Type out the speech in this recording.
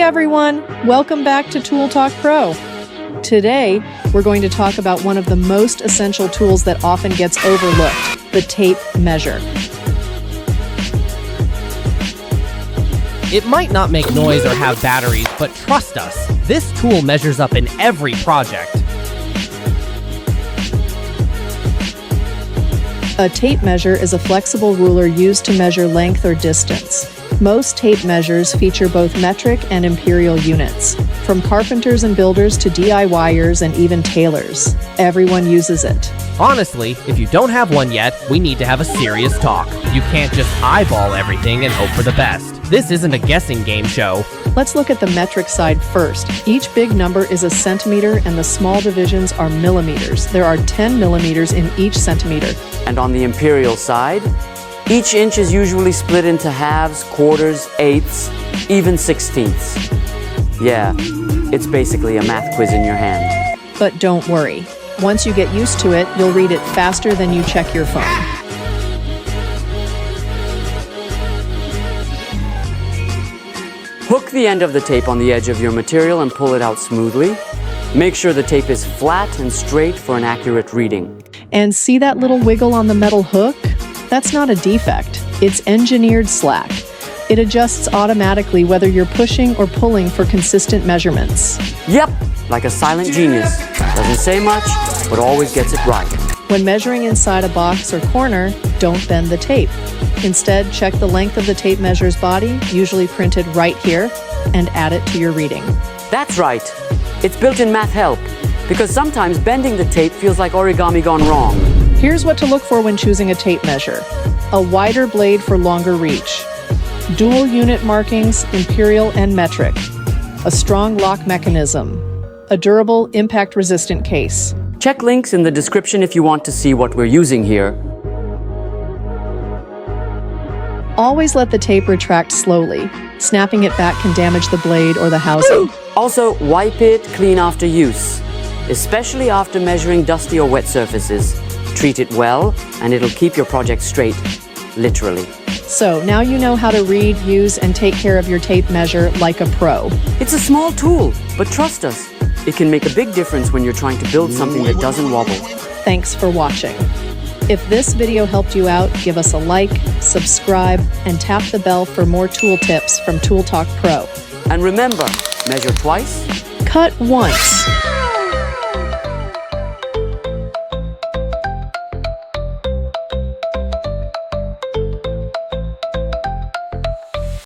everyone, welcome back to Tool Talk Pro. Today, we're going to talk about one of the most essential tools that often gets overlooked, the tape measure. It might not make noise or have batteries, but trust us, this tool measures up in every project. A tape measure is a flexible ruler used to measure length or distance. Most tape measures feature both metric and imperial units. From carpenters and builders to DIYers and even tailors, everyone uses it. Honestly, if you don't have one yet, we need to have a serious talk. You can't just eyeball everything and hope for the best. This isn't a guessing game show. Let's look at the metric side first. Each big number is a centimeter and the small divisions are millimeters. There are 10 millimeters in each centimeter. And on the imperial side, each inch is usually split into halves, quarters, eighths, even sixteenths. Yeah, it's basically a math quiz in your hand. But don't worry. Once you get used to it, you'll read it faster than you check your phone. Hook the end of the tape on the edge of your material and pull it out smoothly. Make sure the tape is flat and straight for an accurate reading. And see that little wiggle on the metal hook? That's not a defect. It's engineered slack. It adjusts automatically whether you're pushing or pulling for consistent measurements. Yep, like a silent genius. Doesn't say much, but always gets it right. When measuring inside a box or corner, don't bend the tape. Instead, check the length of the tape measure's body, usually printed right here, and add it to your reading. That's right. It's built-in math help, because sometimes bending the tape feels like origami gone wrong. Here's what to look for when choosing a tape measure. A wider blade for longer reach. Dual unit markings, imperial and metric. A strong lock mechanism. A durable, impact-resistant case. Check links in the description if you want to see what we're using here. Always let the tape retract slowly. Snapping it back can damage the blade or the housing. Also, wipe it clean after use, especially after measuring dusty or wet surfaces. Treat it well, and it'll keep your project straight, literally. So now you know how to read, use, and take care of your tape measure like a pro. It's a small tool, but trust us, it can make a big difference when you're trying to build something that doesn't wobble. Thanks for watching. If this video helped you out, give us a like, subscribe, and tap the bell for more tool tips from Tool Talk Pro. And remember, measure twice, cut once.